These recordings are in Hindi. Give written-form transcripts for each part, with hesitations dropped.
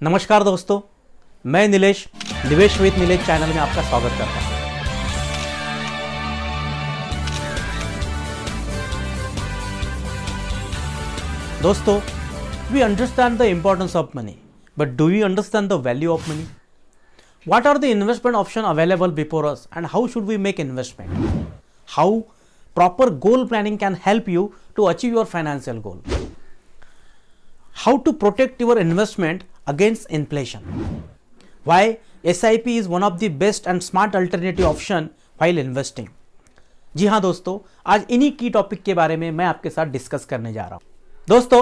नमस्कार दोस्तों, मैं नीलेश निवेश विद नीलेश चैनल में आपका स्वागत करता हूं। दोस्तों, we understand the importance of money, but do we understand the value of money? What are the investment options available before us and how should we make investment? How proper goal planning can help you to achieve your financial goal? How to protect your investment against inflation? Why SIP is one of the best and smart alternative option while investing? जी हाँ दोस्तों, आज इन्हीं की टॉपिक के बारे में मैं आपके साथ डिस्कस करने जा रहा हूँ। दोस्तों,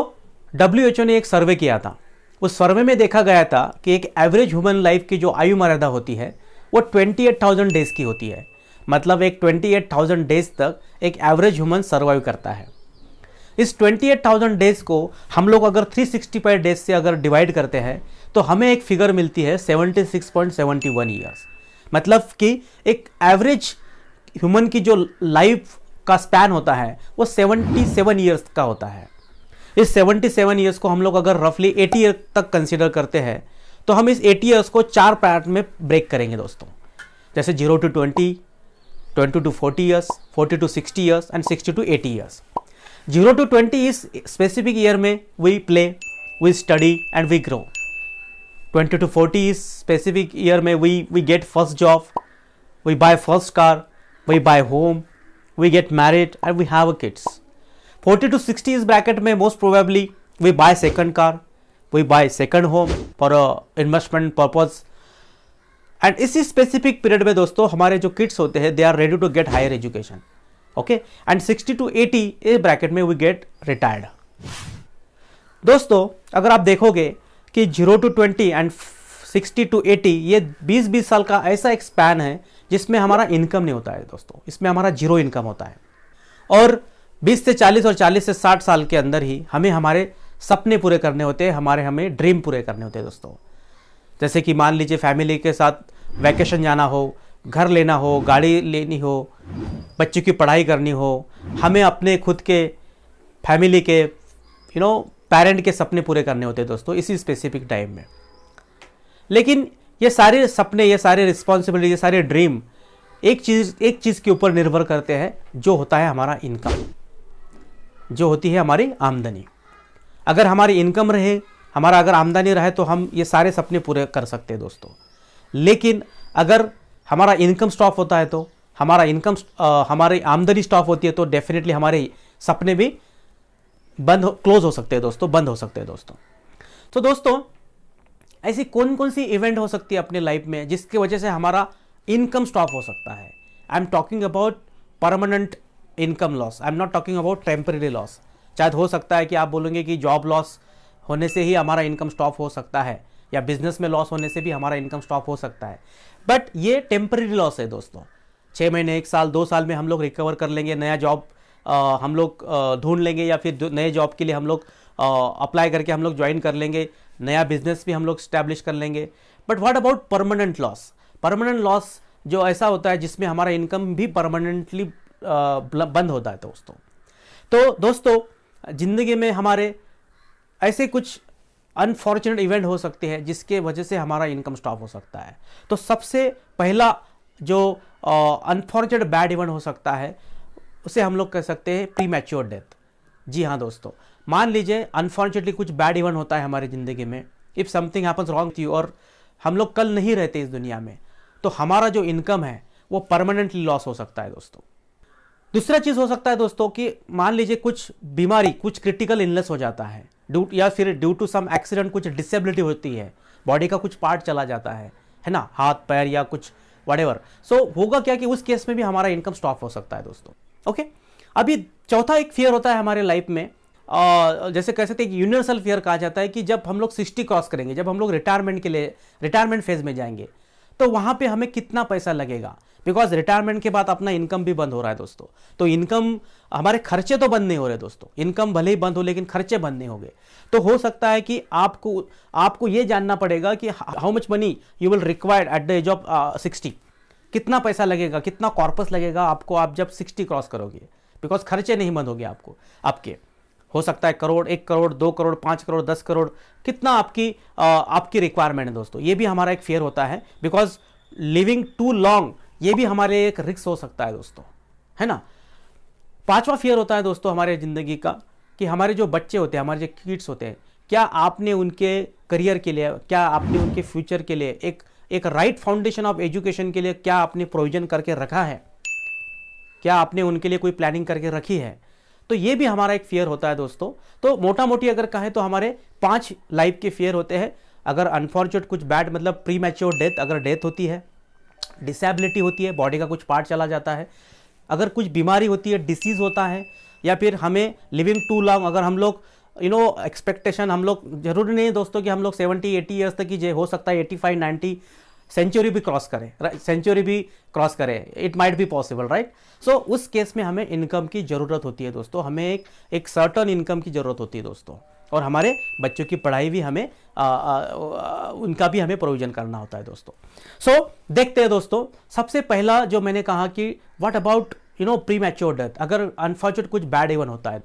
WHO ने एक सर्वे किया था। उस सर्वे में देखा गया था कि एक एवरेज ह्यूमन लाइफ की जो आयु मर्यादा होती है वो 28,000 डेज की होती है। मतलब एक 28,000 डेज तक एक एवरेज ह्यूमन सर्वाइव करता है। इस 28,000 डेज को हम लोग अगर 365 डेज से अगर डिवाइड करते हैं तो हमें एक फिगर मिलती है 76.71 ईयर्स। मतलब कि एक एवरेज ह्यूमन की जो लाइफ का स्पैन होता है वो 77 ईयर्स का होता है। इस 77 ईयर्स को हम लोग अगर रफली 80 ईयर तक कंसीडर करते हैं तो हम इस 80 ईयर्स को 4 पार्ट में ब्रेक करेंगे दोस्तों। जैसे 0 to 20, 20 to 40 years, 40 to 60 years and 60 to 80 years. 0 to 20 इस स्पेसिफिक ईयर में we play, we study and we grow. 20 to 40 इस स्पेसिफिक ईयर में we get first job, we buy first car, we buy home, we get married and we have kids. 40 to 60 इस ब्रैकेट में most probably we buy second car, we buy second home for investment purpose. And इसी स्पेसिफिक पीरियड में दोस्तों हमारे जो किड्स होते हैं they are ready to get higher education. Okay, and 60 to 80 इस ब्रैकेट में वी गेट रिटायर्ड। दोस्तों, अगर आप देखोगे कि 0 to 20 एंड 60 to 80 ये 20 साल का ऐसा एक स्पैन है जिसमें हमारा इनकम नहीं होता है दोस्तों। इसमें हमारा जीरो इनकम होता है। और 20 से 40 और 40 से 60 साल के अंदर ही हमें हमारे सपने पूरे करने होते हैं, हमें ड्रीम पूरे करने होते हैं दोस्तों। जैसे कि मान लीजिए फैमिली के साथ वैकेशन जाना हो, घर लेना हो, गाड़ी लेनी हो, बच्चों की पढ़ाई करनी हो, हमें अपने खुद के फैमिली के पेरेंट के सपने पूरे करने होते हैं दोस्तों इसी स्पेसिफिक टाइम में। लेकिन ये सारे सपने, ये सारे रिस्पॉन्सिबिलिटी, ये सारे ड्रीम एक चीज़ के ऊपर निर्भर करते हैं, जो होता है हमारा इनकम, जो होती है हमारी आमदनी। अगर हमारी इनकम रहे, हमारा अगर आमदनी रहे तो हम ये सारे सपने पूरे कर सकते हैं दोस्तों। लेकिन अगर हमारा इनकम स्टॉप होता है तो हमारी आमदनी स्टॉप होती है तो डेफिनेटली हमारे सपने भी क्लोज हो सकते हैं दोस्तों, बंद हो सकते हैं दोस्तों। तो दोस्तों, ऐसी कौन कौन सी इवेंट हो सकती है अपने लाइफ में जिसकी वजह से हमारा इनकम स्टॉप हो सकता है। I am talking about permanent income loss, I am not talking about temporary loss. शायद हो सकता है कि आप बोलेंगे कि जॉब लॉस होने से ही हमारा इनकम स्टॉप हो सकता है, या बिजनेस में लॉस होने से भी हमारा इनकम स्टॉप हो सकता है। बट ये टेम्पररी लॉस है दोस्तों। 6 महीने, 1 साल, 2 साल में हम लोग रिकवर कर लेंगे, नया जॉब हम लोग ढूंढ लेंगे, या फिर नए जॉब के लिए हम लोग अप्लाई करके हम लोग ज्वाइन कर लेंगे, नया बिजनेस भी हम लोग स्टैब्लिश कर लेंगे। But what about permanent loss? Permanent loss जो ऐसा होता है जिसमें हमारा इनकम भी परमानेंटली बंद होता है दोस्तों। तो दोस्तों, जिंदगी में हमारे ऐसे कुछ अनफॉर्चुनेट इवेंट हो सकते हैं जिसके वजह से हमारा इनकम स्टॉप हो सकता है। तो सबसे पहला जो अनफॉर्चुनेट बैड इवेंट हो सकता है उसे हम लोग कह सकते हैं प्रीमैच्योर डेथ। जी हाँ दोस्तों, मान लीजिए अनफॉर्चुनेटली कुछ बैड इवेंट होता है हमारी ज़िंदगी में, if something happens wrong to you और हम लोग कल नहीं रहते इस दुनिया में, तो हमारा जो इनकम है वो परमानेंटली लॉस हो सकता है दोस्तों। दूसरा चीज़ हो सकता है दोस्तों कि मान लीजिए कुछ बीमारी, कुछ क्रिटिकल इलनेस हो जाता है, या फिर ड्यू टू सम एक्सीडेंट कुछ डिसेबिलिटी होती है, बॉडी का कुछ पार्ट चला जाता है ना, हाथ पैर या कुछ व्हाटएवर। सो होगा क्या कि उस केस में भी हमारा इनकम स्टॉप हो सकता है दोस्तों। ओके, अभी चौथा एक फियर होता है हमारे लाइफ में, जैसे कह सकते हैं कि यूनिवर्सल फियर कहा जाता है कि जब हम लोग 60 क्रॉस करेंगे, जब हम लोग रिटायरमेंट फेज में जाएंगे तो वहां पे हमें कितना पैसा लगेगा। बिकॉज रिटायरमेंट के बाद अपना इनकम भी बंद हो रहा है दोस्तों। तो इनकम, हमारे खर्चे तो बंद नहीं हो रहे दोस्तों, इनकम भले ही बंद हो लेकिन खर्चे बंद नहीं हो गए। तो हो सकता है कि आपको ये जानना पड़ेगा कि how much money you will required at the age of 60। कितना पैसा लगेगा, कितना कॉर्पस लगेगा आपको आप जब 60 क्रॉस करोगे, बिकॉज खर्चे नहीं बंद हो गए आपके। हो सकता है करोड़, 1 करोड़, 2 करोड़, 5 करोड़, 10 करोड़, कितना आपकी रिक्वायरमेंट है दोस्तों। ये भी हमारा एक फेयर होता है, बिकॉज लिविंग टू लॉन्ग ये भी हमारे एक रिस्क हो सकता है दोस्तों, है ना। पांचवा फियर होता है दोस्तों हमारे जिंदगी का, कि हमारे जो बच्चे होते हैं, हमारे जो किड्स होते हैं, क्या आपने उनके करियर के लिए, क्या आपने उनके फ्यूचर के लिए एक राइट फाउंडेशन ऑफ एजुकेशन के लिए क्या आपने प्रोविजन करके रखा है, क्या आपने उनके लिए कोई प्लानिंग करके रखी है। तो ये भी हमारा एक फियर होता है दोस्तों। तो मोटा मोटी अगर कहें तो हमारे 5 लाइफ के फियर होते हैं। अगर अनफॉर्चुनेट कुछ बैड, मतलब प्री मैच्योर डेथ, अगर डेथ होती है, डिसेबिलिटी होती है, बॉडी का कुछ पार्ट चला जाता है, अगर कुछ बीमारी होती है, डिसीज होता है, या फिर हमें लिविंग टू लॉन्ग, अगर हम लोग एक्सपेक्टेशन, हम लोग, जरूरी नहीं है दोस्तों कि हम लोग 70-80 ईयर्स तक ही, हो सकता है 85-90 सेंचुरी भी क्रॉस करें, it might be possible, right. So उस केस में हमें इनकम की जरूरत होती है दोस्तों, हमें एक सर्टन इनकम की जरूरत होती है दोस्तों, और हमारे बच्चों की पढ़ाई भी हमें उनका भी हमें प्रोविजन करना होता है दोस्तों। सो देखते हैं दोस्तों, सबसे पहला जो मैंने कहा कि what about pre mature death, अगर अनफॉर्चुनेट कुछ बैड इवन होता है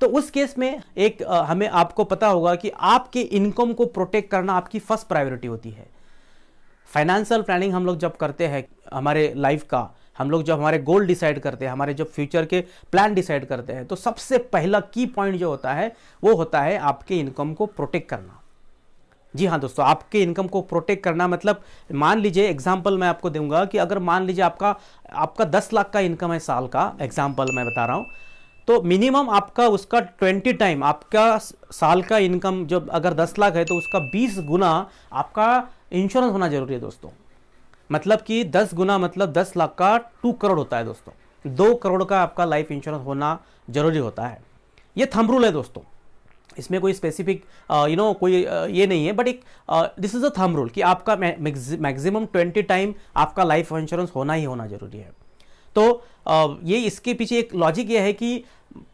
तो उस केस में हमें, आपको पता होगा कि आपके इनकम को प्रोटेक्ट करना आपकी फर्स्ट प्रायोरिटी होती है। फाइनेंशियल प्लानिंग हम लोग जब करते हैं हमारे लाइफ का, हम लोग जब हमारे गोल डिसाइड करते हैं, हमारे जब फ्यूचर के प्लान डिसाइड करते हैं, तो सबसे पहला की पॉइंट जो होता है वो होता है आपके इनकम को प्रोटेक्ट करना। जी हाँ दोस्तों, आपके इनकम को प्रोटेक्ट करना मतलब, मान लीजिए एग्जांपल मैं आपको दूंगा कि अगर मान लीजिए आपका 10 लाख का इनकम है साल का, एग्जांपल मैं बता रहा हूं, तो मिनिमम आपका उसका 20 टाइम आपका साल का इनकम, जब अगर 10 लाख है तो उसका 20 गुना आपका इंश्योरेंस होना जरूरी है दोस्तों। मतलब कि 10 गुना मतलब 10 लाख का 2 करोड़ होता है दोस्तों। 2 करोड़ का आपका लाइफ इंश्योरेंस होना जरूरी होता है। ये थंब रूल है दोस्तों, इसमें कोई स्पेसिफिक कोई ये नहीं है, बट एक this is a thumb rule कि आपका मैक्सिमम 20 टाइम आपका लाइफ इंश्योरेंस होना ही होना जरूरी है। तो ये इसके पीछे एक लॉजिक ये है कि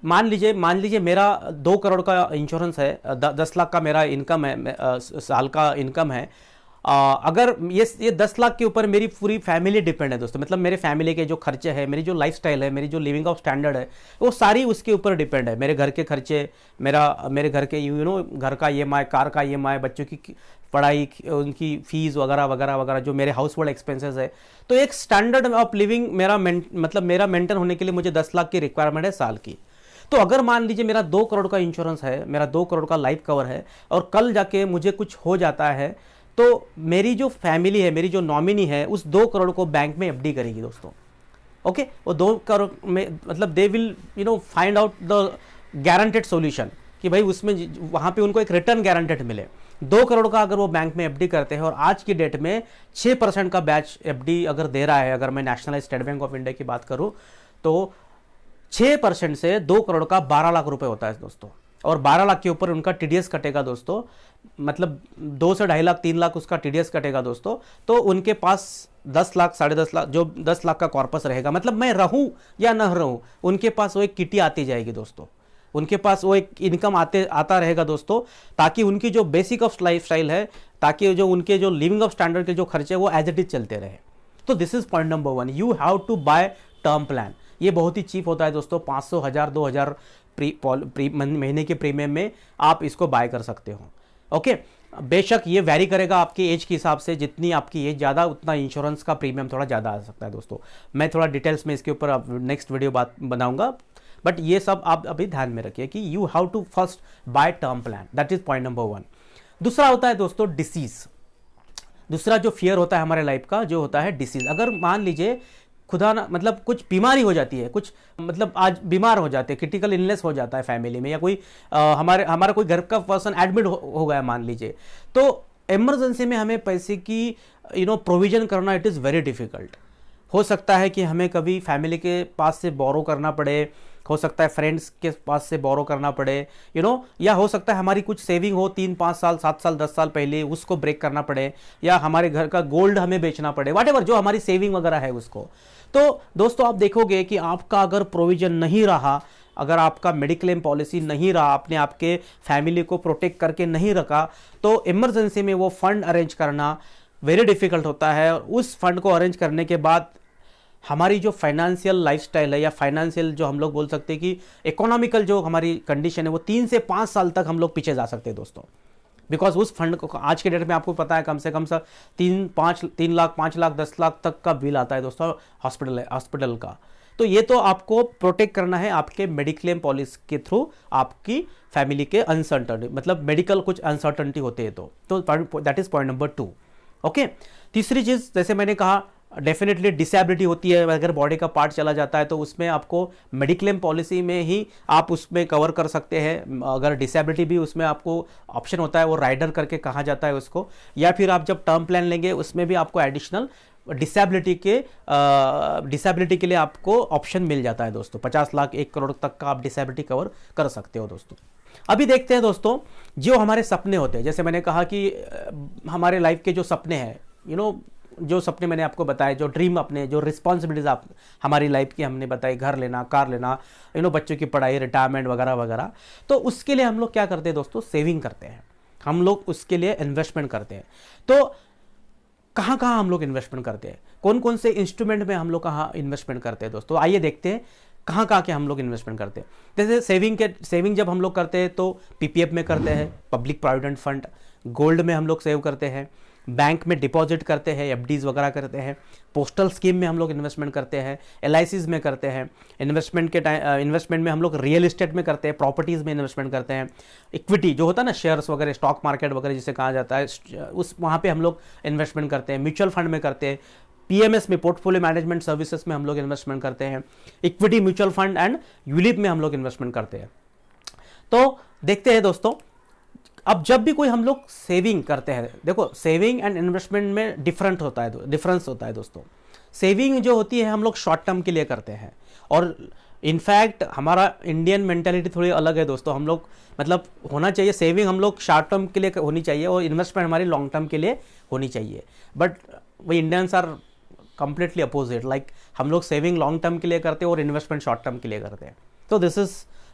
मान लीजिए मेरा 2 करोड़ का इंश्योरेंस है, 10 लाख का मेरा इनकम है, साल का इनकम है। अगर ये 10 लाख के ऊपर मेरी पूरी फैमिली डिपेंड है दोस्तों, मतलब मेरे फैमिली के जो खर्चे हैं, मेरी जो लाइफस्टाइल है, मेरी जो लिविंग ऑफ स्टैंडर्ड है, वो सारी उसके ऊपर डिपेंड है। मेरे घर के खर्चे, मेरे घर के घर का EMI, कार का EMI, बच्चों की पढ़ाई, उनकी फीस वगैरह वगैरह वगैरह, जो मेरे हाउस होल्ड एक्सपेंसेस है। तो एक स्टैंडर्ड ऑफ लिविंग मेरा मेंटेन होने के लिए मुझे 10 लाख की रिक्वायरमेंट है साल की। तो अगर मान लीजिए मेरा 2 करोड़ का इंश्योरेंस है, मेरा 2 करोड़ का लाइफ कवर है, और कल जाके मुझे कुछ हो जाता है, तो मेरी जो फैमिली है, मेरी जो नॉमिनी है, उस 2 करोड़ को बैंक में FD करेगी दोस्तों। ओके, वो 2 करोड़ में मतलब they will find out the guaranteed solution, कि भाई उसमें वहां पे उनको एक रिटर्न गारंटेड मिले। 2 करोड़ का अगर वो बैंक में FD करते हैं, और आज की डेट में 6% का बैच FD अगर दे रहा है, अगर मैं nationalise state bank of India की बात करूं, तो 6% से 2 करोड़ का 12 लाख रुपए होता है दोस्तों। और 12 लाख के ऊपर उनका TDS कटेगा दोस्तों, मतलब 2 से 2.5 लाख 3 लाख उसका TDS कटेगा दोस्तों। तो उनके पास 10 लाख 10.5 लाख, जो 10 लाख का कॉर्पस रहेगा, मतलब मैं रहूं या न रहूं, उनके पास वो एक किटी आती जाएगी दोस्तों, उनके पास वो एक इनकम आता रहेगा दोस्तों, ताकि उनकी जो बेसिक ऑफ लाइफ स्टाइल है, ताकि जो उनके जो लिविंग ऑफ स्टैंडर्ड के जो खर्चे वो एज इट इज चलते रहे। तो this is point number 1, you have to buy term plan. ये बहुत ही चीप होता है दोस्तों, 500, 1000, 2000 महीने के प्रीमियम में आप इसको बाय कर सकते हो। ओके, बेशक ये वैरी करेगा आपकी एज के हिसाब से, जितनी आपकी एज ज़्यादा उतना इंश्योरेंस का प्रीमियम थोड़ा ज़्यादा आ सकता है दोस्तों। मैं थोड़ा डिटेल्स में इसके ऊपर नेक्स्ट वीडियो बात बनाऊंगा, बट ये सब आप अभी ध्यान में रखिए कि you have to first buy term plan, that is point number 1। दूसरा होता है दोस्तों डिसीज। दूसरा जो फियर होता है हमारे लाइफ का, जो होता है डिसीज। अगर मान लीजिए खुदा ना मतलब कुछ बीमारी हो जाती है, कुछ मतलब आज बीमार हो जाते हैं, क्रिटिकल इलनेस हो जाता है फैमिली में, या कोई हमारा कोई घर का पर्सन एडमिट हो गया मान लीजिए, तो इमरजेंसी में हमें पैसे की प्रोविजन करना इट इज़ वेरी डिफिकल्ट। हो सकता है कि हमें कभी फैमिली के पास से बोरो करना पड़े, हो सकता है फ्रेंड्स के पास से बोरो करना पड़े, या हो सकता है हमारी कुछ सेविंग हो 3, 5 साल, 7 साल, 10 साल पहले, उसको ब्रेक करना पड़े, या हमारे घर का गोल्ड हमें बेचना पड़े, व्हाटएवर जो हमारी सेविंग वगैरह है उसको। तो दोस्तों आप देखोगे कि आपका अगर प्रोविजन नहीं रहा, अगर आपका मेडिक्लेम पॉलिसी नहीं रहा, आपने आपके फैमिली को प्रोटेक्ट करके नहीं रखा, तो इमरजेंसी में वो फंड अरेंज करना वेरी डिफिकल्ट होता है। और उस फंड को अरेंज करने के बाद हमारी जो फाइनेंशियल लाइफस्टाइल है या फाइनेंशियल जो हम लोग बोल सकते हैं कि इकोनॉमिकल जो हमारी कंडीशन है वो 3 से 5 साल तक हम लोग पीछे जा सकते हैं दोस्तों। बिकॉज उस फंड को आज के डेट में आपको पता है कम से कम 3 लाख 5 लाख 10 लाख तक का बिल आता है दोस्तों हॉस्पिटल का। तो ये तो आपको प्रोटेक्ट करना है आपके मेडिक्लेम पॉलिसी के थ्रू, आपकी फैमिली के अनसर्टनिटी, मतलब मेडिकल कुछ अनसर्टनिटी होते हैं तो that is point number 2। Okay, तीसरी चीज जैसे मैंने कहा डेफिनेटली डिसेबिलिटी होती है, अगर बॉडी का पार्ट चला जाता है तो उसमें आपको मेडिक्लेम पॉलिसी में ही आप उसमें कवर कर सकते हैं। अगर डिसेबिलिटी भी उसमें आपको ऑप्शन होता है, वो राइडर करके कहा जाता है उसको, या फिर आप जब टर्म प्लान लेंगे उसमें भी आपको एडिशनल डिसेबिलिटी के लिए आपको ऑप्शन मिल जाता है दोस्तों। 50 लाख 1 करोड़ तक का आप डिसेबिलिटी कवर कर सकते हो दोस्तों। अभी देखते हैं दोस्तों जो हमारे सपने होते हैं, जैसे मैंने कहा कि हमारे लाइफ के जो सपने हैं, जो सपने मैंने आपको बताए, जो ड्रीम अपने जो रिस्पॉन्सिबिलिटीज आप हमारी लाइफ की हमने बताई, घर लेना, कार लेना, बच्चों की पढ़ाई, रिटायरमेंट वगैरह वगैरह, तो उसके लिए हम लोग क्या करते हैं दोस्तों, सेविंग करते हैं, हम लोग उसके लिए इन्वेस्टमेंट करते हैं। तो कहाँ कहाँ हम लोग इन्वेस्टमेंट करते हैं, कौन कौन से इंस्ट्रूमेंट में हम लोग कहाँ इन्वेस्टमेंट करते हैं दोस्तों, आइए देखते हैं कहाँ कहाँ के हम लोग इन्वेस्टमेंट करते हैं। जैसे सेविंग जब हम लोग करते हैं तो पीपीएफ में करते हैं, पब्लिक प्रोविडेंट फंड, गोल्ड में हम लोग सेव करते हैं, बैंक में डिपॉजिट करते हैं, एफडीज वगैरह करते हैं, पोस्टल स्कीम में हम लोग इन्वेस्टमेंट करते हैं, एलआईसीज में करते हैं, इन्वेस्टमेंट में हम लोग रियल एस्टेट में करते हैं, प्रॉपर्टीज़ में इन्वेस्टमेंट करते हैं, इक्विटी जो होता है ना, शेयर्स वगैरह, स्टॉक मार्केट वगैरह जिसे कहा जाता है, उस वहाँ पे हम लोग इन्वेस्टमेंट करते हैं, म्यूचुअल फंड में करते हैं, पीएमएस में, पोर्टफोलियो मैनेजमेंट सर्विसेज में हम लोग इन्वेस्टमेंट करते हैं, equity mutual fund and ULIP में हम लोग इन्वेस्टमेंट करते हैं। तो देखते हैं दोस्तों, अब जब भी कोई हम लोग सेविंग करते हैं, देखो सेविंग एंड इन्वेस्टमेंट में डिफरेंस होता है दोस्तों। सेविंग जो होती है हम लोग शॉर्ट टर्म के लिए करते हैं, और इनफैक्ट हमारा इंडियन मेंटालिटी थोड़ी अलग है दोस्तों। हम लोग मतलब होना चाहिए सेविंग हम लोग शॉर्ट टर्म के लिए होनी चाहिए और इन्वेस्टमेंट हमारी लॉन्ग टर्म के लिए होनी चाहिए, but we Indians are completely opposite, like हम लोग सेविंग लॉन्ग टर्म के लिए करते हैं और इन्वेस्टमेंट शॉर्ट टर्म के लिए करते हैं। तो this is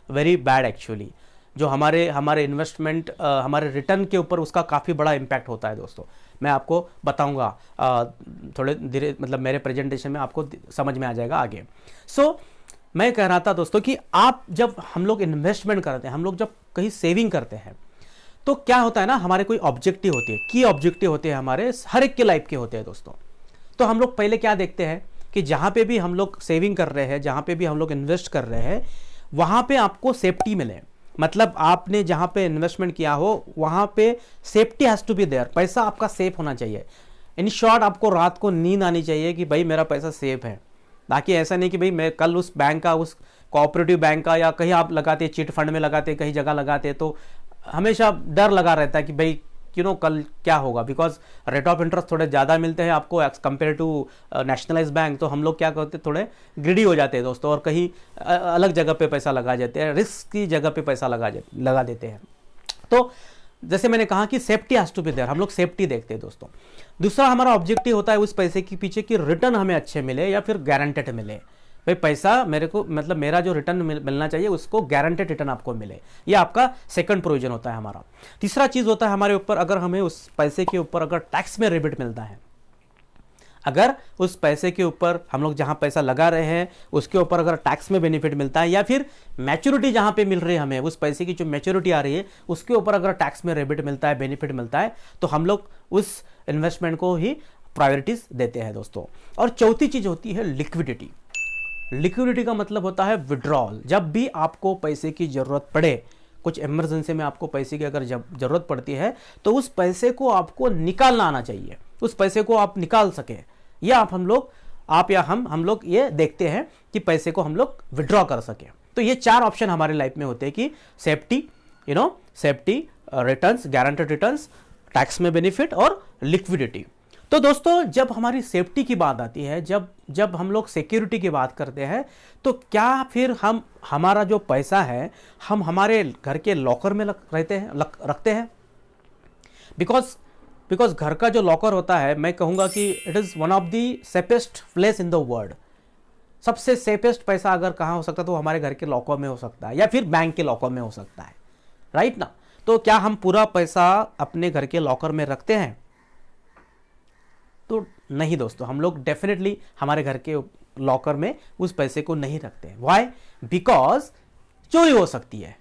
very bad actually, जो हमारे इन्वेस्टमेंट हमारे रिटर्न के ऊपर उसका काफ़ी बड़ा इम्पैक्ट होता है दोस्तों। मैं आपको बताऊंगा थोड़े धीरे, मतलब मेरे प्रेजेंटेशन में आपको समझ में आ जाएगा आगे। सो मैं कह रहा था दोस्तों कि आप जब हम लोग इन्वेस्टमेंट करते हैं, हम लोग जब कहीं सेविंग करते हैं, तो क्या होता है ना, हमारे कोई ऑब्जेक्टिव होती है, की ऑब्जेक्टिव होते हैं हमारे, हर एक के लाइफ के होते हैं दोस्तों। तो हम लोग पहले क्या देखते हैं कि जहाँ पे भी हम लोग सेविंग कर रहे हैं, जहाँ पे भी हम लोग इन्वेस्ट कर रहे हैं, वहाँ पे आपको सेफ्टी मिले, मतलब आपने जहाँ पे इन्वेस्टमेंट किया हो वहाँ पे safety has to be there, पैसा आपका सेफ होना चाहिए। इन शॉर्ट आपको रात को नींद आनी चाहिए कि भाई मेरा पैसा सेफ है, बाकी ऐसा नहीं कि भाई मैं कल उस बैंक का, उस कोऑपरेटिव बैंक का, या कहीं आप लगाते चिट फंड में लगाते, कहीं जगह लगाते, तो हमेशा डर लगा रहता है कि भाई कल क्या होगा, बिकॉज रेट ऑफ इंटरेस्ट थोड़े ज़्यादा मिलते हैं आपको as compare to nationalise bank. तो हम लोग क्या करते हैं, थोड़े ग्रीडी हो जाते हैं दोस्तों, और कहीं अलग जगह पे पैसा लगा जाते हैं, रिस्क की जगह पे पैसा लगा देते हैं। तो जैसे मैंने कहा कि safety has to be there, हम लोग सेफ्टी देखते हैं दोस्तों। दूसरा हमारा ऑब्जेक्टिव होता है उस पैसे के पीछे कि रिटर्न हमें अच्छे मिले या फिर गारंटेड मिले, भाई पैसा मेरे को, मतलब मेरा जो रिटर्न मिलना चाहिए उसको गारंटेड रिटर्न आपको मिले, ये आपका सेकंड प्रोविजन होता है हमारा। तीसरा चीज़ होता है हमारे ऊपर, अगर हमें उस पैसे के ऊपर अगर टैक्स में रिबेट मिलता है, अगर उस पैसे के ऊपर हम लोग जहाँ पैसा लगा रहे हैं उसके ऊपर अगर टैक्स में बेनिफिट मिलता है, या फिर मैच्योरिटी जहाँ पे मिल रही है हमें, उस पैसे की जो मैच्योरिटी आ रही है उसके ऊपर अगर टैक्स में रिबेट मिलता है, बेनिफिट मिलता है, तो हम लोग उस इन्वेस्टमेंट को ही प्रायोरिटीज देते हैं दोस्तों। और चौथी चीज़ होती है लिक्विडिटी। लिक्विडिटी का मतलब होता है विड्रॉल। जब भी आपको पैसे की ज़रूरत पड़े, कुछ इमरजेंसी में आपको पैसे की अगर ज़रूरत पड़ती है, तो उस पैसे को आपको निकालना आना चाहिए, उस पैसे को आप निकाल सके, या हम लोग ये देखते हैं कि पैसे को हम लोग विड्रॉ कर सके। तो ये 4 ऑप्शन हमारे लाइफ में होते हैं कि safety, safety, returns, guaranteed returns, tax में बेनिफिट और लिक्विडिटी। तो दोस्तों जब हमारी सेफ्टी की बात आती है, जब हम लोग सिक्योरिटी की बात करते हैं, तो क्या फिर हमारा जो पैसा है हम हमारे घर के लॉकर में रखते हैं? बिकॉज घर का जो लॉकर होता है, मैं कहूँगा कि it is one of the safest place in the world. सबसे सेफेस्ट पैसा अगर कहाँ हो सकता है तो हमारे घर के लॉकर में हो सकता है, या फिर बैंक के लॉकर में हो सकता है, राइट ना। तो क्या हम पूरा पैसा अपने घर के लॉकर में रखते हैं? तो नहीं दोस्तों, हम लोग डेफिनेटली हमारे घर के लॉकर में उस पैसे को नहीं रखते। वाई? बिकॉज चोरी हो सकती है,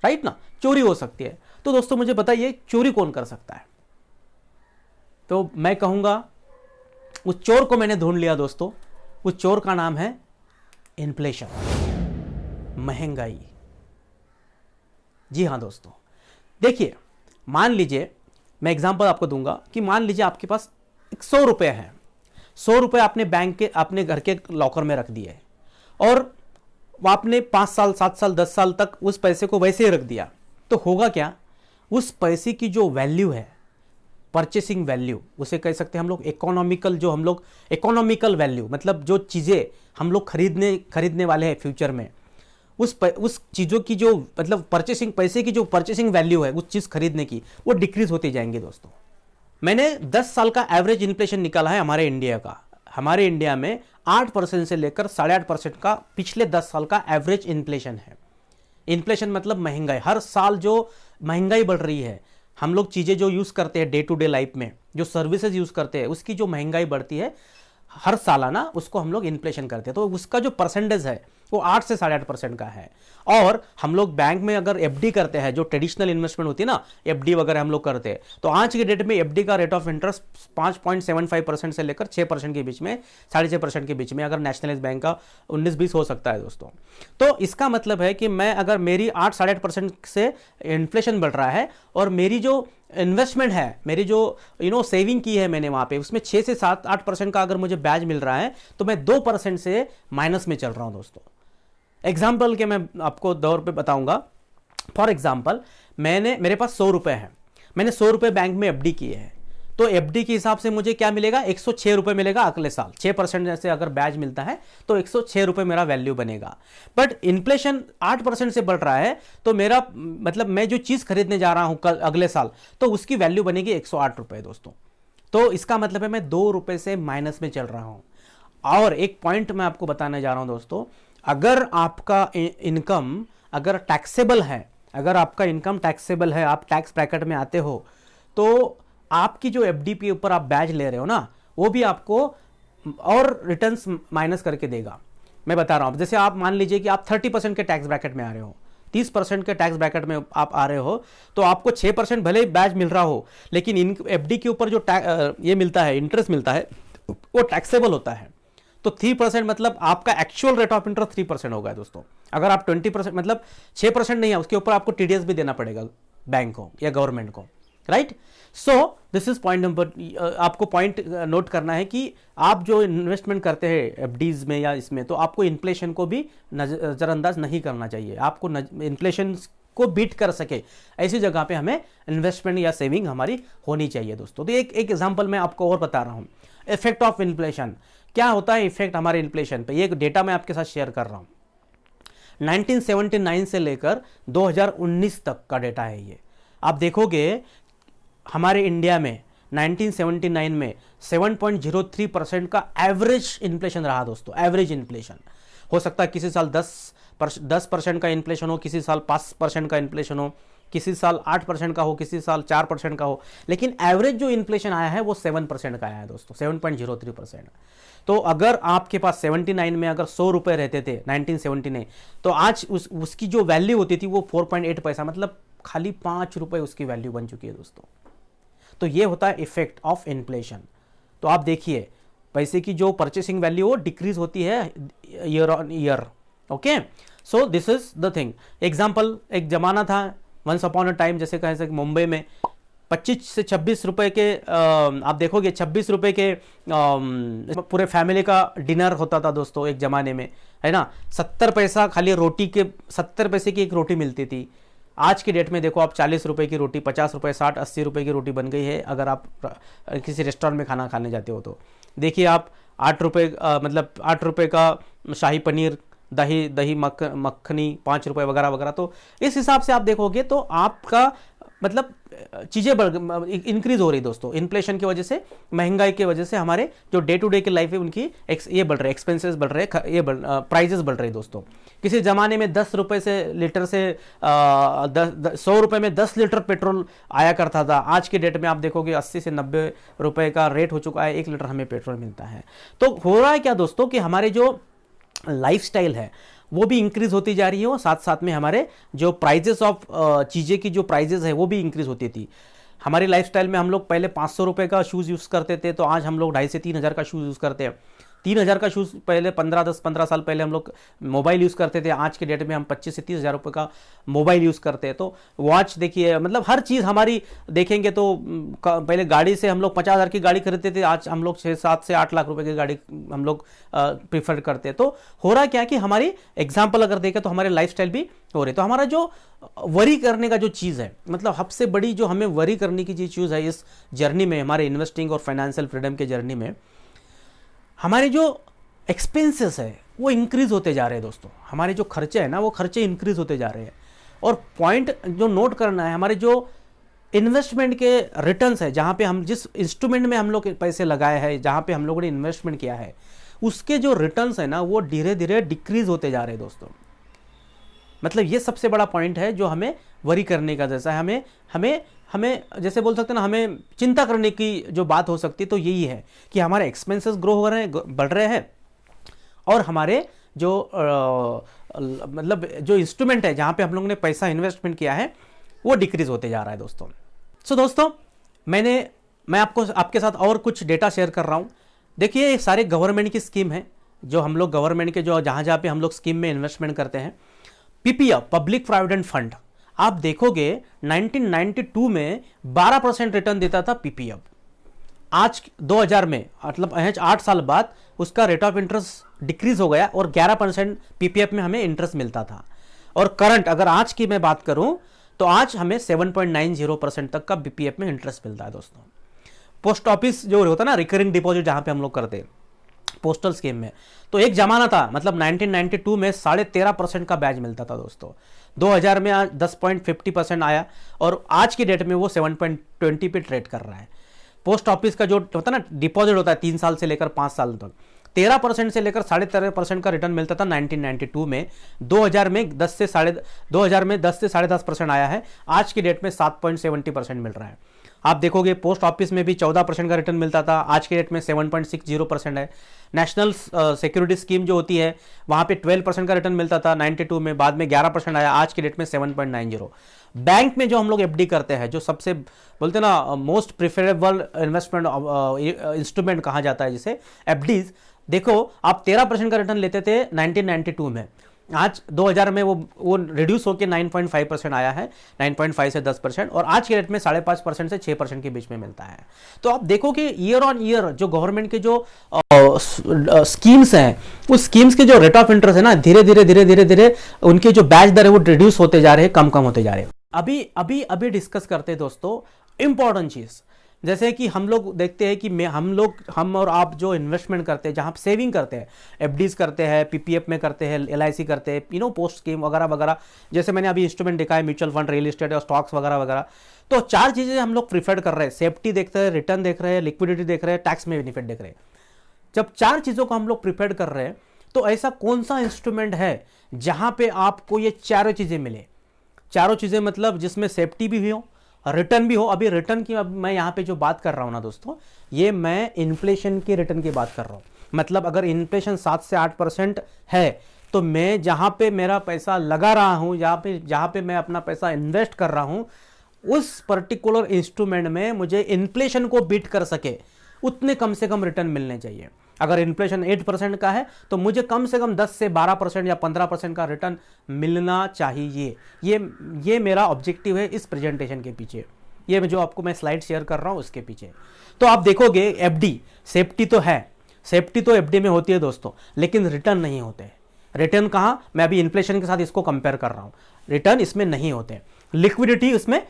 राइट ना, चोरी हो सकती है। तो दोस्तों मुझे बताइए चोरी कौन कर सकता है? तो मैं कहूंगा उस चोर को मैंने ढूंढ लिया दोस्तों। उस चोर का नाम है इन्फ्लेशन, महंगाई। जी हां दोस्तों, देखिए मान लीजिए, मैं एग्जांपल आपको दूंगा कि मान लीजिए आपके पास 100 रुपए हैं। 100 रुपए आपने बैंक के, अपने घर के लॉकर में रख दिए और वो आपने 5 साल 7 साल 10 साल तक उस पैसे को वैसे ही रख दिया। तो होगा क्या, उस पैसे की जो वैल्यू है, परचेसिंग वैल्यू उसे कह सकते हैं हम लोग, इकोनॉमिकल, जो हम लोग इकोनॉमिकल वैल्यू, मतलब जो चीज़ें हम लोग खरीदने वाले हैं फ्यूचर में, उस चीज़ों की जो मतलब परचेसिंग, पैसे की जो परचेसिंग वैल्यू है उस चीज़ खरीदने की, वो डिक्रीज होती जाएंगे दोस्तों। मैंने 10 साल का एवरेज इन्फ्लेशन निकाला है हमारे इंडिया का। हमारे इंडिया में 8% से लेकर 8.5% का पिछले 10 साल का एवरेज इन्फ्लेशन है। इन्फ्लेशन मतलब महंगाई, हर साल जो महंगाई बढ़ रही है, हम लोग चीज़ें जो यूज़ करते हैं डे टू डे लाइफ में, जो सर्विसेज यूज़ करते हैं, उसकी जो महंगाई बढ़ती है हर सालाना, उसको हम लोग इन्फ्लेशन करते हैं। तो उसका जो परसेंटेज है वो 8 से 8.5% का है। और हम लोग बैंक में अगर एफडी करते हैं, जो ट्रेडिशनल इन्वेस्टमेंट होती है ना, एफडी वगैरह हम लोग करते हैं, तो आज के डेट में एफडी का रेट ऑफ इंटरेस्ट 5.75% से लेकर 6% के बीच में, 6.5% के बीच में, अगर नेशनलाइज बैंक का 19-20 हो सकता है दोस्तों। तो इसका मतलब है कि मैं अगर मेरी 8-8.5% से इन्फ्लेशन बढ़ रहा है और मेरी जो इन्वेस्टमेंट है, मेरी जो सेविंग की है मैंने वहां पे, उसमें 6 से 7-8% का अगर मुझे ब्याज मिल रहा है, तो मैं 2% से माइनस में चल रहा हूं दोस्तों। एग्जाम्पल के मैं आपको दौर पे बताऊंगा। फॉर एग्जाम्पल, मेरे पास 100 रुपए है, मैंने 100 रुपए बैंक में एफडी किए हैं, तो एफडी के हिसाब से मुझे क्या मिलेगा, 106 रुपए मिलेगा अगले साल। 6% जैसे अगर ब्याज मिलता है तो 106 रुपए मेरा वैल्यू बनेगा। बट इन्फ्लेशन 8% से बढ़ रहा है, तो मेरा मतलब मैं जो चीज खरीदने जा रहा हूं कल अगले साल, तो उसकी वैल्यू बनेगी 108 रुपए दोस्तों। तो इसका मतलब है मैं 2 रुपए से माइनस में चल रहा हूं। और एक पॉइंट मैं आपको बताने जा रहा हूं दोस्तों, अगर आपका इनकम अगर टैक्सेबल है, अगर आपका इनकम टैक्सेबल है, आप टैक्स ब्रैकेट में आते हो, तो आपकी जो एफडी के ऊपर आप ब्याज ले रहे हो ना, वो भी आपको और रिटर्न्स माइनस करके देगा। मैं बता रहा हूं, जैसे आप मान लीजिए कि आप 30% के टैक्स ब्रैकेट में आ रहे हो, 30% के टैक्स ब्रैकेट में आप आ रहे हो, तो आपको 6% भले ही ब्याज मिल रहा हो, लेकिन इन एफडी के ऊपर जो ये मिलता है, इंटरेस्ट मिलता है, वो टैक्सेबल होता है। तो 3% मतलब आपका एक्चुअल रेट ऑफ इंटरेस्ट 3% होगा दोस्तों। अगर आप 20% मतलब 6% नहीं है, उसके ऊपर आपको टीडीएस भी देना पड़ेगा बैंक को या गवर्नमेंट को, right. So this is point number, आपको पॉइंट नोट करना है कि आप जो इन्वेस्टमेंट करते हैं एफडीज में या इसमें, तो आपको इन्फ्लेशन को भी नजरअंदाज नहीं करना चाहिए। आपको इन्फ्लेशन को बीट कर सके ऐसी जगह पे हमें इन्वेस्टमेंट या सेविंग हमारी होनी चाहिए दोस्तों। तो एक एग्जांपल मैं आपको और बता रहा हूं, इफेक्ट ऑफ इन्फ्लेशन। क्या होता है इफेक्ट हमारे इन्फ्लेशन पे, ये डेटा मैं आपके साथ शेयर कर रहा हूं। 1979 से लेकर 2019 तक का डेटा है ये। आप देखोगे हमारे इंडिया में 1979 में 7.03% का एवरेज इन्फ्लेशन रहा दोस्तों। एवरेज इन्फ्लेशन हो सकता है किसी साल 10% का इन्फ्लेशन हो, किसी साल 5% का इन्फ्लेशन हो, किसी साल 8% का हो, किसी साल 4% का हो, लेकिन एवरेज जो इन्फ्लेशन आया है वो 7% का आया है दोस्तों, 7.03%। तो अगर आपके पास 79 में अगर 100 रुपए रहते थे 1979, तो आज उसकी जो वैल्यू होती थी वो 4.8 पैसा, मतलब खाली 5 रुपए उसकी वैल्यू बन चुकी है दोस्तों। तो ये होता है इफेक्ट ऑफ इन्फ्लेशन। तो आप देखिए पैसे की जो परचेसिंग वैल्यू वो डिक्रीज होती है year on year. Okay, so this is the thing. Example, एक जमाना था वंस अपॉन अ टाइम, जैसे कह सकते मुंबई में 25 से 26 रुपए के आप देखोगे 26 रुपए के पूरे फैमिली का डिनर होता था दोस्तों एक जमाने में, है ना। 70 पैसा खाली रोटी के, 70 पैसे की एक रोटी मिलती थी। आज की डेट में देखो आप 40 रुपए की रोटी, 50 रुपए, 60, 80 रुपए की रोटी बन गई है। अगर आप किसी रेस्टोरेंट में खाना खाने जाते हो तो देखिए आप 8 रुपए मतलब 8 रुपए का शाही पनीर, दही मक्खनी 5 रुपए वगैरह वगैरह। तो इस हिसाब से आप देखोगे तो आपका मतलब चीज़ें इंक्रीज हो रही दोस्तों, इन्फ्लेशन की वजह से, महंगाई की वजह से हमारे जो डे टू डे की लाइफ है उनकी ये बढ़ रहे, एक्सपेंसेस बढ़ रहे, ये प्राइजेस बढ़ रहे दोस्तों। किसी ज़माने में 10 रुपये से लीटर से 100 रुपये में 10 लीटर पेट्रोल आया करता था। आज के डेट में आप देखोगे 80 से 90 रुपये का रेट हो चुका है, 1 लीटर हमें पेट्रोल मिलता है। तो हो रहा है क्या दोस्तों कि हमारे जो लाइफस्टाइल है वो भी इंक्रीज होती जा रही है, और साथ साथ में हमारे जो प्राइजेस ऑफ चीज़ें की जो प्राइजेस है वो भी इंक्रीज होती थी। हमारी लाइफस्टाइल में हम लोग पहले 500 रुपये का शूज़ यूज़ करते थे, तो आज हम लोग 2,500 से 3,000 का शूज़ यूज़ करते हैं। 3,000 का शूज़ पहले 15 साल पहले हम लोग मोबाइल यूज़ करते थे, आज के डेट में हम 25 से 30,000 रुपये का मोबाइल यूज़ करते हैं। तो वॉच देखिए, मतलब हर चीज़ हमारी देखेंगे तो पहले गाड़ी से हम लोग 50,000 की गाड़ी खरीदते थे, आज हम लोग 6-7 से 8 लाख रुपए की गाड़ी हम लोग प्रीफर करते हैं। तो हो रहा क्या कि हमारी एग्जाम्पल अगर देखें तो हमारे लाइफस्टाइल भी हो रही। तो हमारा जो वरी करने का जो चीज़ है, मतलब सबसे बड़ी जो हमें वरी करने की चीज़ है इस जर्नी में, हमारे इन्वेस्टिंग और फाइनेंशियल फ्रीडम के जर्नी में, हमारे जो एक्सपेंसेस है वो इंक्रीज होते जा रहे हैं दोस्तों। हमारे जो खर्चे हैं ना वो खर्चे इंक्रीज होते जा रहे हैं। और पॉइंट जो नोट करना है, हमारे जो इन्वेस्टमेंट के रिटर्न्स है, जहाँ पे हम जिस इंस्ट्रूमेंट में हम लोग पैसे लगाए हैं, जहाँ पे हम लोगों ने इन्वेस्टमेंट किया है, उसके जो रिटर्न्स है ना वो धीरे धीरे डिक्रीज होते जा रहे हैं दोस्तों। मतलब ये सबसे बड़ा पॉइंट है जो हमें वरी करने का, जैसा हमें हमें हमें जैसे बोल सकते हैं ना, हमें चिंता करने की जो बात हो सकती है तो यही है कि हमारे एक्सपेंसेस ग्रो हो रहे हैं, बढ़ रहे हैं, और हमारे जो मतलब जो इंस्ट्रूमेंट है जहाँ पे हम लोगों ने पैसा इन्वेस्टमेंट किया है वो डिक्रीज होते जा रहा है दोस्तों। सो दोस्तों मैं आपको आपके साथ और कुछ डेटा शेयर कर रहा हूँ। देखिए ये सारे गवर्नमेंट की स्कीम है, जो हम लोग गवर्नमेंट के जो जहाँ पे हम लोग स्कीम में इन्वेस्टमेंट करते हैं। पीपीएफ, पब्लिक प्रोविडेंट फंड, आप देखोगे 1992 में 12% रिटर्न देता था पीपीएफ। आज 2000 में, मतलब 8 साल बाद उसका रेट ऑफ इंटरेस्ट डिक्रीज हो गया और 11% पीपीएफ में हमें इंटरेस्ट मिलता था। और करंट अगर आज की मैं बात करूं तो आज हमें 7.90% तक का पीपीएफ में इंटरेस्ट मिलता है दोस्तों। पोस्ट ऑफिस जो होता है ना, रिकरिंग डिपॉजिट जहां पे हम लोग करते हैं पोस्टल स्कीम में, तो एक जमाना था, मतलब 1992 में 13.5% का ब्याज मिलता था दोस्तों। 2000 में आज 10.50% आया और आज की डेट में वो 7.20 पे ट्रेड कर रहा है। पोस्ट ऑफिस का जो होता है ना डिपॉजिट होता है 3 साल से लेकर 5 साल तक, 13% से लेकर 13.5% का रिटर्न मिलता था 1992 में। 2000 में 10 से 10.5% आया है, आज की डेट में 7.70% मिल रहा है। आप देखोगे पोस्ट ऑफिस में भी 14% का रिटर्न मिलता था, आज के डेट में 7.60% है। नेशनल सिक्योरिटी स्कीम जो होती है वहाँ पे 12% का रिटर्न मिलता था 92 में, बाद में 11% आया, आज की डेट में 7.90। बैंक में जो हम लोग एफडी करते हैं, जो सबसे बोलते हैं ना मोस्ट प्रिफरेबल इन्वेस्टमेंट इंस्ट्रूमेंट कहा जाता है जिसे एफडीज, देखो आप 13% का रिटर्न लेते थे 1992 में, आज 2000 में वो रिड्यूस होकर 9.5% आया है, 9.5 से 10%, और आज के रेट में 5.5% से 6% के बीच में मिलता है। तो आप देखो कि ईयर ऑन ईयर जो गवर्नमेंट के जो स्कीम्स हैं, उस स्कीम्स के जो रेट ऑफ इंटरेस्ट है ना, धीरे धीरे उनके जो ब्याज दर है वो रिड्यूस होते जा रहे हैं, कम होते जा रहे हैं। अभी डिस्कस करते हैं दोस्तों इंपॉर्टेंट चीज, जैसे कि हम लोग देखते हैं कि हम और आप जो इन्वेस्टमेंट करते हैं, जहां सेविंग करते हैं, एफडीज करते हैं, पीपीएफ में करते हैं, एलआईसी करते हैं, पोस्ट स्कीम वगैरह वगैरह, जैसे मैंने अभी इंस्ट्रूमेंट देखा है, म्यूचुअल फंड, रियल एस्टेट और स्टॉक्स वगैरह वगैरह। तो 4 चीजें हम लोग प्रीफर कर रहे हैं, सेफ्टी देखते हैं, रिटर्न देख रहे हैं, लिक्विडिटी देख रहे हैं, टैक्स में बेनिफिट देख रहे हैं। जब 4 चीजों को हम लोग प्रीफर कर रहे हैं, तो ऐसा कौन सा इंस्ट्रूमेंट है जहां पे आपको ये चारों चीजें मिले? चारों चीजें मतलब जिसमें सेफ्टी भी हो, रिटर्न भी हो। अभी रिटर्न की मैं यहां पे जो बात कर रहा हूं ना दोस्तों, ये मैं इन्फ्लेशन के रिटर्न की बात कर रहा हूं। मतलब अगर इन्फ्लेशन 7 से 8% है, तो मैं जहां पे मेरा पैसा लगा रहा हूं, जहां पे मैं अपना पैसा इन्वेस्ट कर रहा हूं, उस पर्टिकुलर इंस्ट्रूमेंट में मुझे इन्फ्लेशन को बीट कर सके उतने कम से कम रिटर्न मिलने चाहिए। अगर इन्फ्लेशन 8% का है तो मुझे कम से कम 10 से 12% या 15% का रिटर्न मिलना चाहिए। ये मेरा ऑब्जेक्टिव है इस प्रेजेंटेशन के पीछे, ये जो आपको मैं स्लाइड शेयर कर रहा हूं उसके पीछे। तो आप देखोगे एफडी, सेफ्टी तो है, सेफ्टी तो एफडी में होती है दोस्तों, लेकिन रिटर्न नहीं होते। रिटर्न कहां, मैं अभी इन्फ्लेशन के साथ इसको कंपेयर कर रहा हूं, रिटर्न इसमें नहीं होते। लिक्विडिटी उसमें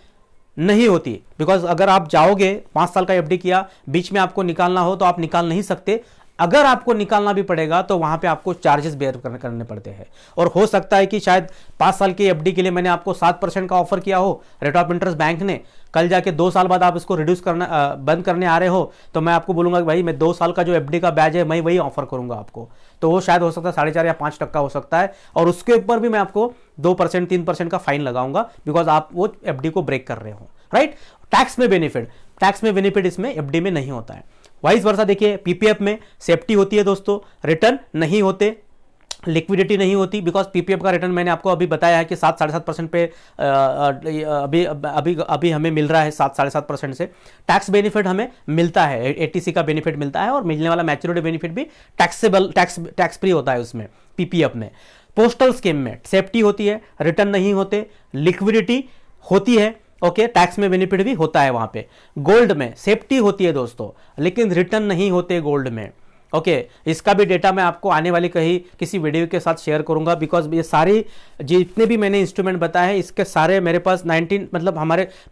नहीं होती, बिकॉज अगर आप जाओगे 5 साल का एफडी किया, बीच में आपको निकालना हो तो आप निकाल नहीं सकते। अगर आपको निकालना भी पड़ेगा तो वहां पे आपको चार्जेस बेयर करने पड़ते हैं। और हो सकता है कि शायद 5 साल की एफडी के लिए मैंने आपको 7% का ऑफर किया हो रेट ऑफ इंटरेस्ट बैंक ने, कल जाके 2 साल बाद आप इसको रिड्यूस करना बंद करने आ रहे हो, तो मैं आपको बोलूंगा कि भाई मैं 2 साल का जो एफडी का ब्याज है मैं वही ऑफर करूंगा आपको, तो वो शायद हो सकता है 4.5 या 5% हो सकता है, और उसके ऊपर भी मैं आपको 2% 3% का फाइन लगाऊंगा, बिकॉज आप वो एफडी को ब्रेक कर रहे हो, राइट। टैक्स में बेनिफिट इसमें एफडी में नहीं होता है। वाइस वर्सा देखिए, पीपीएफ में सेफ्टी होती है दोस्तों, रिटर्न नहीं होते, लिक्विडिटी नहीं होती, बिकॉज पीपीएफ का रिटर्न मैंने आपको अभी बताया है कि 7-7.5% पे अभी अभी अभी हमें मिल रहा है 7-7.5% से। टैक्स बेनिफिट हमें मिलता है, एटीसी का बेनिफिट मिलता है, और मिलने वाला मैच्योरिटी बेनिफिट भी टैक्स फ्री होता है उसमें पीपीएफ में। पोस्टल स्कीम में सेफ्टी होती है, रिटर्न नहीं होते, लिक्विडिटी होती है, ओके, टैक्स में बेनिफिट भी होता है वहां पे। गोल्ड में सेफ्टी होती है दोस्तों, लेकिन रिटर्न नहीं होते गोल्ड में, ओके। इसका भी डेटा मैं आपको आने वाली किसी वीडियो के साथ शेयर करूंगा, बिकॉज ये सारी जितने भी मैंने इंस्ट्रूमेंट बताए हैं इसके सारे मेरे पास 19 मतलब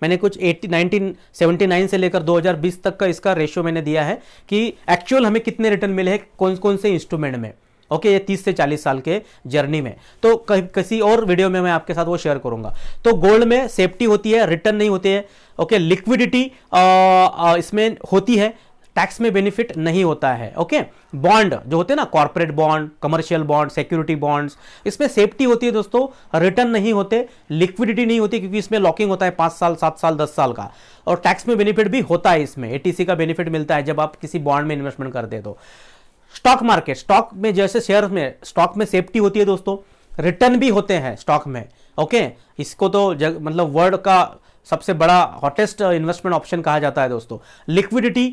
मैंने कुछ 1979 से लेकर 2020 तक का इसका रेशियो मैंने दिया है कि एक्चुअल हमें कितने रिटर्न मिले हैं कौन कौन से इंस्ट्रूमेंट में, ओके, ये 30 से 40 साल के जर्नी में। तो किसी और वीडियो में मैं आपके साथ वो शेयर करूंगा। तो गोल्ड में सेफ्टी होती है, रिटर्न नहीं होते हैं, ओके, लिक्विडिटी इसमें होती है, टैक्स में बेनिफिट नहीं होता है, ओके। बॉन्ड जो होते हैं ना, corporate bond, commercial bond, security bonds, इसमें सेफ्टी होती है दोस्तों, रिटर्न नहीं होते, लिक्विडिटी नहीं होती, क्योंकि इसमें लॉकिंग होता है 5 साल 7 साल 10 साल का, और टैक्स में बेनिफिट भी होता है, इसमें एटीसी का बेनिफिट मिलता है जब आप किसी बॉन्ड में इन्वेस्टमेंट करते हैं। तो स्टॉक मार्केट, स्टॉक में जैसे शेयर में, स्टॉक में सेफ्टी होती है दोस्तों, रिटर्न भी होते हैं स्टॉक में, ओके। इसको तो मतलब वर्ल्ड का सबसे बड़ा हॉटेस्ट इन्वेस्टमेंट ऑप्शन कहा जाता है दोस्तों। लिक्विडिटी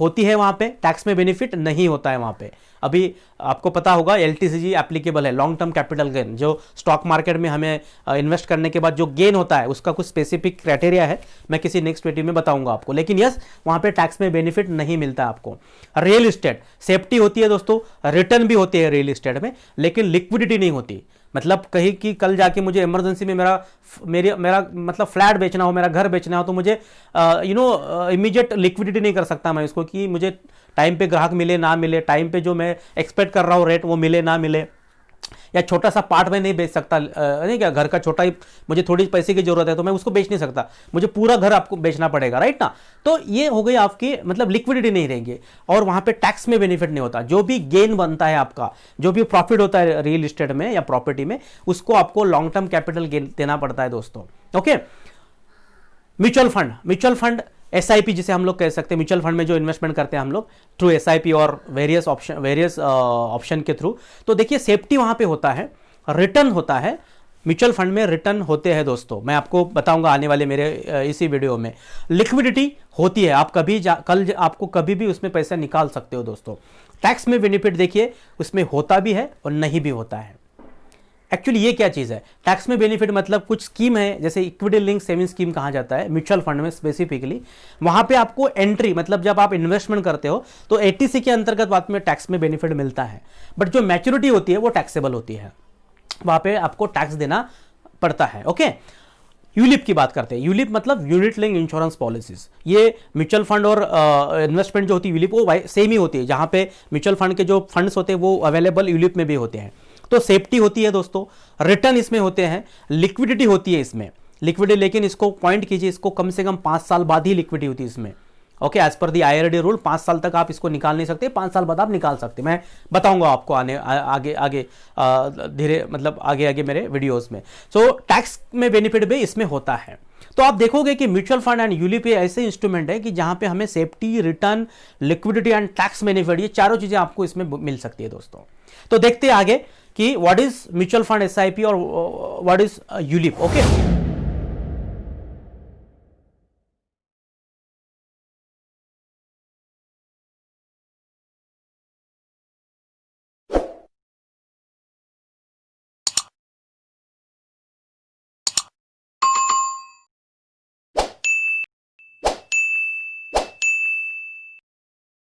होती है वहां पे, टैक्स में बेनिफिट नहीं होता है वहां पे। अभी आपको पता होगा एलटीसीजी एप्लीकेबल है, लॉन्ग टर्म कैपिटल गेन, जो स्टॉक मार्केट में हमें इन्वेस्ट करने के बाद जो गेन होता है उसका कुछ स्पेसिफिक क्राइटेरिया है, मैं किसी नेक्स्ट वीडियो में बताऊंगा आपको। लेकिन यस, वहां पे टैक्स में बेनिफिट नहीं मिलता आपको। रियल एस्टेट सेफ्टी होती है दोस्तों, रिटर्न भी होती है रियल एस्टेट में, लेकिन लिक्विडिटी नहीं होती। मतलब कहीं कि कल जाके मुझे इमरजेंसी में मेरा मतलब फ्लैट बेचना हो, मेरा घर बेचना हो, तो मुझे इमीडिएट लिक्विडिटी नहीं कर सकता मैं इसको, कि मुझे टाइम पे ग्राहक मिले ना मिले, टाइम पे जो मैं एक्सपेक्ट कर रहा हूँ रेट वो मिले ना मिले, या छोटा सा पार्ट में नहीं बेच सकता, नहीं क्या, घर का छोटा ही मुझे थोड़ी पैसे की जरूरत है तो मैं उसको बेच नहीं सकता, मुझे पूरा घर आपको बेचना पड़ेगा, राइट ना। तो ये हो गई आपकी मतलब लिक्विडिटी नहीं रहेगी, और वहां पे टैक्स में बेनिफिट नहीं होता। जो भी गेन बनता है आपका, जो भी प्रॉफिट होता है रियल एस्टेट में या प्रॉपर्टी में, उसको आपको लॉन्ग टर्म कैपिटल गेन देना पड़ता है दोस्तों, ओके। म्यूचुअल फंड एसआईपी जिसे हम लोग कह सकते हैं, म्यूचुअल फंड में जो इन्वेस्टमेंट करते हैं हम लोग थ्रू एसआईपी और वेरियस ऑप्शन के थ्रू, तो देखिए सेफ्टी वहां पे होता है, रिटर्न होता है, म्यूचुअल फंड में रिटर्न होते हैं दोस्तों, मैं आपको बताऊंगा आने वाले मेरे इसी वीडियो में। लिक्विडिटी होती है, आप कल आपको कभी भी उसमें पैसा निकाल सकते हो दोस्तों। टैक्स में बेनिफिट देखिए उसमें होता भी है और नहीं भी होता है। एक्चुअली ये क्या चीज है, टैक्स में बेनिफिट मतलब कुछ स्कीम है, जैसे इक्विटी लिंक सेविंग स्कीम कहा जाता है म्यूचुअल फंड में स्पेसिफिकली, वहां पे आपको एंट्री मतलब जब आप इन्वेस्टमेंट करते हो तो एटीसी के अंतर्गत बाद में टैक्स में बेनिफिट मिलता है, बट जो मैच्योरिटी होती है वो टैक्सेबल होती है, वहां पे आपको टैक्स देना पड़ता है, ओके। यूलिप की बात करते हैं, यूलिप मतलब यूनिट लिंक इंश्योरेंस पॉलिसीज, ये म्यूचुअल फंड और इन्वेस्टमेंट जो होती है यूलिप वो सेम ही होती है, जहां पे म्यूचुअल फंड के जो फंड्स होते हैं वो अवेलेबल यूलिप में भी होते हैं। तो सेफ्टी होती है दोस्तों, रिटर्न इसमें होते हैं, लिक्विडिटी होती है इसमें, लिक्विडिटी, लेकिन इसको पॉइंट कीजिए, इसको कम से कम 5 साल बाद ही लिक्विडिटी होती है इसमें, ओके। एज पर दी आईआरडी रूल 5 साल तक आप इसको निकाल नहीं सकते, 5 साल बाद आप निकाल सकते, मैं बताऊंगा आपको आगे धीरे मतलब आगे मेरे वीडियोस में। सो टैक्स में बेनिफिट भी इसमें होता है। तो आप देखोगे कि म्यूचुअल फंड एंड यूलिप ऐसे इंस्ट्रूमेंट है कि जहां पे हमें safety, return, liquidity and tax benefit, ये चारों चीजें आपको इसमें मिल सकती है दोस्तों। तो देखते हैं आगे कि what is mutual fund, SIP और व्हाट इज यूलिप, ओके।